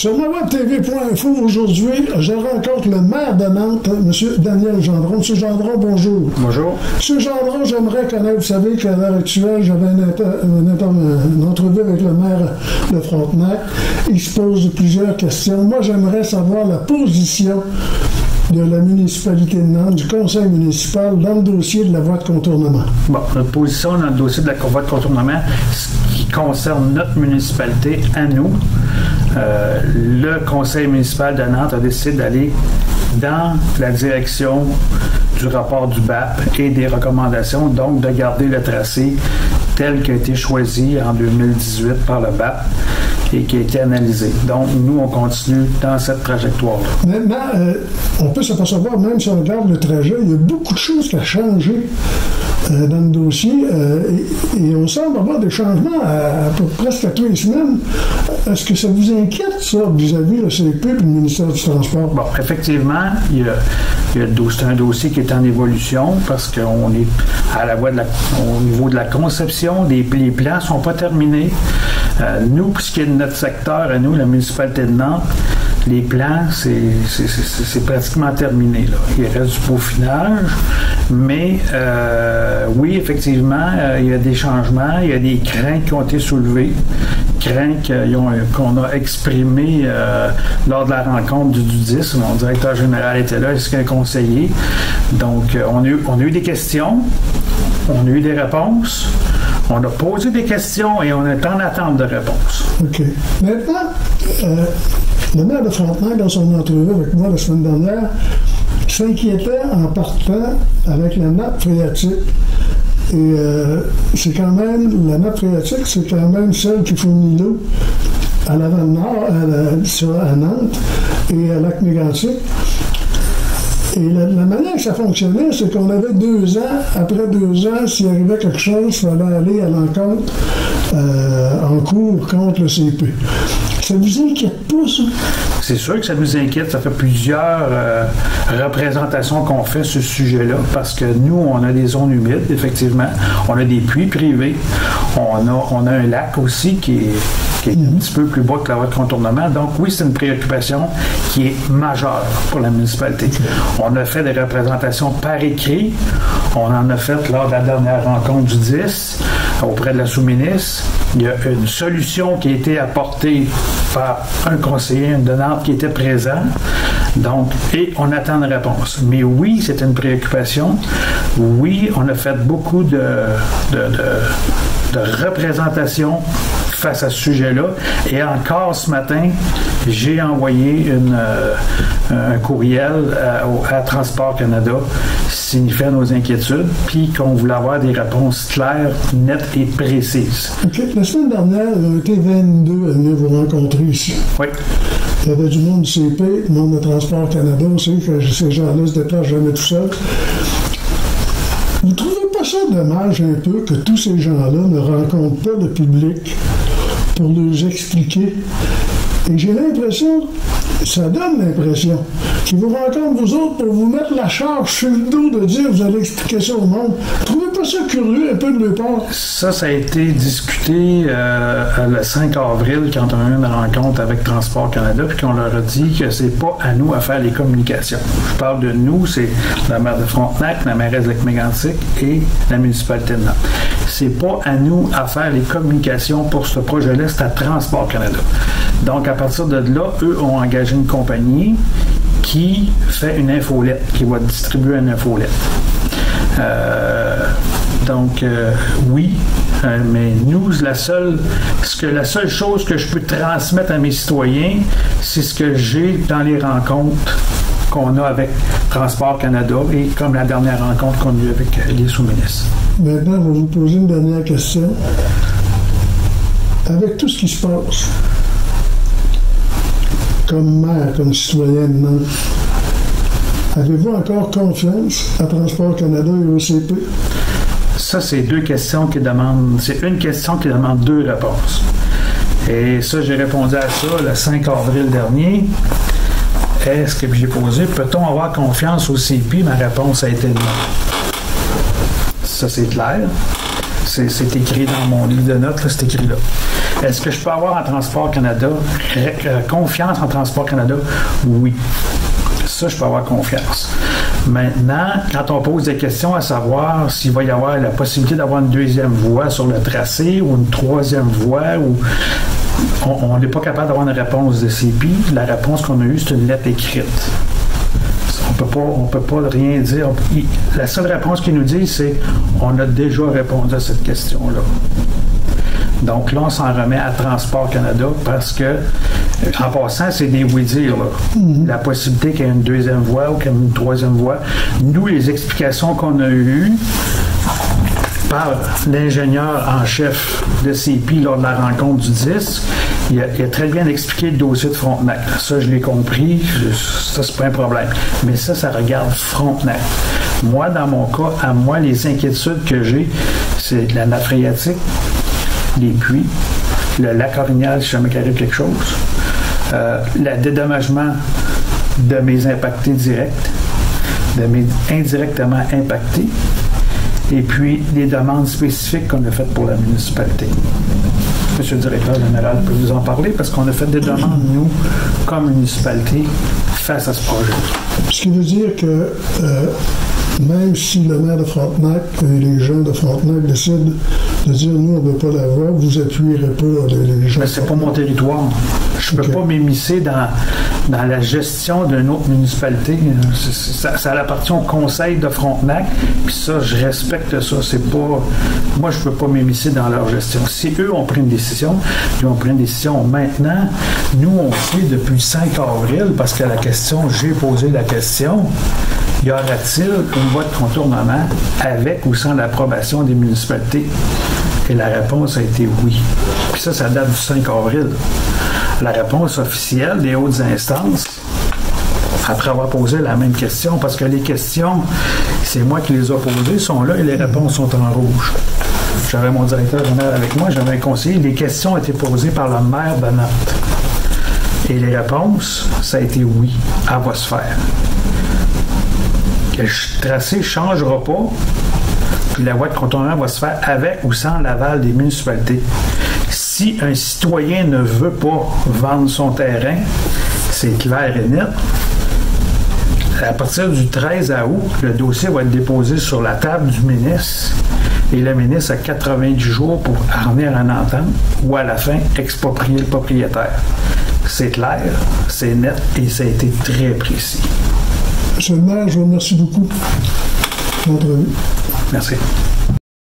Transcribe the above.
Sur mawebtv.info, aujourd'hui, je rencontre le maire de Nantes, M. Daniel Gendron. M. Gendron, bonjour. Bonjour. M. Gendron, j'aimerais connaître, vous savez qu'à l'heure actuelle, j'avais une entrevue avec le maire de Frontenac. Il se pose plusieurs questions. Moi, j'aimerais savoir la position de la municipalité de Nantes, du conseil municipal, dans le dossier de la voie de contournement. Bon, notre position dans le dossier de la voie de contournement, ce qui concerne notre municipalité à nous, le conseil municipal de Nantes a décidé d'aller dans la direction du rapport du BAP et des recommandations, donc de garder le tracé tel qu'il a été choisi en 2018 par le BAP et qui a été analysé. Donc, nous, on continue dans cette trajectoire-là. Maintenant, on peut s'apercevoir, même si on regarde le trajet, il y a beaucoup de choses qui ont changé dans le dossier et on semble avoir des changements presque à tous les semaines. Est-ce que ça vous inquiète, ça, vis-à-vis le CP et le ministère du Transport? Bon, effectivement, c'est un dossier qui est en évolution parce qu'on est à la voie au niveau de la conception, les plans ne sont pas terminés. Nous, pour ce qui est de notre secteur, à nous, la municipalité de Nantes, les plans, c'est pratiquement terminé, là. Il reste du peaufinage, mais oui, effectivement, il y a des changements, il y a des craintes qui ont été soulevées, craintes qu'on a exprimées lors de la rencontre du 10. Mon directeur général était là, ainsi qu'un conseiller. Donc, on a eu des questions, on a eu des réponses. On a posé des questions et on est en attente de réponses. OK. Maintenant, le maire de Frontenac, dans son entrevue avec moi la semaine dernière, s'inquiétait en partant avec la nappe phréatique. Et c'est quand même, la nappe phréatique, c'est quand même celle qui fournit l'eau à l'avant-nord, à Nantes et à Lac-Mégantic. Et la manière que ça fonctionnait, c'est qu'on avait 2 ans. Après 2 ans, s'il arrivait quelque chose, il fallait aller à l'encontre en cours contre le CP. Ça vous inquiète pas, ça? C'est sûr que ça nous inquiète. Ça fait plusieurs représentations qu'on fait sur ce sujet-là parce que nous, on a des zones humides, effectivement. On a des puits privés. On a un lac aussi qui est un petit peu plus bas que la voie de contournement. Donc oui, c'est une préoccupation qui est majeure pour la municipalité. On a fait des représentations par écrit. On en a fait lors de la dernière rencontre du 10 auprès de la sous-ministre. Il y a une solution qui a été apportée par un conseiller de Nantes qui était présent. Donc, et on attend une réponse. Mais oui, c'est une préoccupation. Oui, on a fait beaucoup de représentations face à ce sujet-là. Et encore ce matin, j'ai envoyé un courriel à Transport Canada signifiant nos inquiétudes, puis qu'on voulait avoir des réponses claires, nettes et précises. OK. La semaine dernière, il y a été 22 à venir vous rencontrer ici. Oui. Il y avait du monde du CP, du monde de Transport Canada aussi, que ces gens-là se déplacent jamais tout seuls. Vous trouvez pas ça dommage un peu que tous ces gens-là ne rencontrent pas le public pour leur expliquer? Et j'ai l'impression, ça donne l'impression, qu'ils vous rencontrent vous autres pour vous mettre la charge sur le dos de dire vous allez expliquer ça au monde. Vous trouvez pas ça curieux un peu de leur part? Ça a été discuté le 5 avril quand on a eu une rencontre avec Transport Canada puis qu'on leur a dit que c'est pas à nous à faire les communications. Je parle de nous, c'est la maire de Frontenac, la mairesse de Lac-Mégantic et la municipalité de Nantes. C'est pas à nous à faire les communications pour ce projet-là, c'est à Transport Canada. Donc, à partir de là, eux ont engagé une compagnie qui fait une infolette, qui va distribuer une infolette. Oui, mais nous, la seule chose que je peux transmettre à mes citoyens, c'est ce que j'ai dans les rencontres qu'on a avec Transport Canada et comme la dernière rencontre qu'on a eue avec les sous-ministres. Maintenant, je vais vous poser une dernière question. Avec tout ce qui se passe, comme maire, comme citoyen de Nantes, avez-vous encore confiance à Transport Canada et au CP? Ça, c'est deux questions qui demandent... C'est une question qui demande 2 réponses. Et ça, j'ai répondu à ça le 5 avril dernier. Est-ce que j'ai posé, peut-on avoir confiance au CP? Ma réponse a été non. Ça, c'est clair. C'est écrit dans mon livre de notes, là, c'est écrit là. Est-ce que je peux avoir en Transport Canada confiance en Transport Canada? Oui. Ça, je peux avoir confiance. Maintenant, quand on pose des questions à savoir s'il va y avoir la possibilité d'avoir une deuxième voie sur le tracé ou une troisième voie, ou on n'est pas capable d'avoir une réponse de CP. La réponse qu'on a eue, c'est une lettre écrite. On peut pas rien dire. La seule réponse qu'ils nous disent, c'est on a déjà répondu à cette question-là. Donc là, on s'en remet à Transport Canada parce que, en passant, c'est des oui-dire. La possibilité qu'il y ait une deuxième voie ou qu'il y ait une troisième voie. Nous, les explications qu'on a eues par l'ingénieur en chef de CP lors de la rencontre du 10, il a très bien expliqué le dossier de Frontenac. Ça, je l'ai compris. Ça, c'est pas un problème. Mais ça regarde Frontenac. Moi, dans mon cas, à moi, les inquiétudes que j'ai, c'est la nappe phréatique, les puits, le lac orignal, si jamais il arrive quelque chose, le dédommagement de mes impactés directs, de mes indirectement impactés, et puis les demandes spécifiques qu'on a faites pour la municipalité. Monsieur le directeur général peut vous en parler parce qu'on a fait des demandes, nous, comme municipalité, face à ce projet. Ce qui veut dire que même si le maire de Frontenac et les gens de Frontenac décident de dire nous, on ne veut pas la voie, vous n'appuierez pas les gens. Mais c'est pas mon territoire. Je ne peux pas m'immiscer dans la gestion d'une autre municipalité. Ça appartient au conseil de Frontenac, puis ça, je respecte ça. C'est pas. Moi, je ne peux pas m'immiscer dans leur gestion. Si eux ont pris une décision, ils ont pris une décision maintenant. Nous, on sait depuis le 5 avril, parce que j'ai posé la question. Y aura-t-il une voie de contournement avec ou sans l'approbation des municipalités? Et la réponse a été oui. Puis ça date du 5 avril. La réponse officielle des hautes instances, après avoir posé la même question, parce que les questions, c'est moi qui les ai posées, sont là et les réponses sont en rouge. J'avais mon directeur général avec moi, j'avais un conseiller. Les questions ont été posées par le maire de Nantes. Et les réponses, ça a été oui, elle va se faire. Le tracé ne changera pas, puis la voie de contournement va se faire avec ou sans l'aval des municipalités. Si un citoyen ne veut pas vendre son terrain, c'est clair et net. À partir du 13 août, le dossier va être déposé sur la table du ministre et le ministre a 90 jours pour arriver à une entente ou à la fin exproprier le propriétaire. C'est clair, c'est net et ça a été très précis. Monsieur le maire, je vous remercie beaucoup. Merci.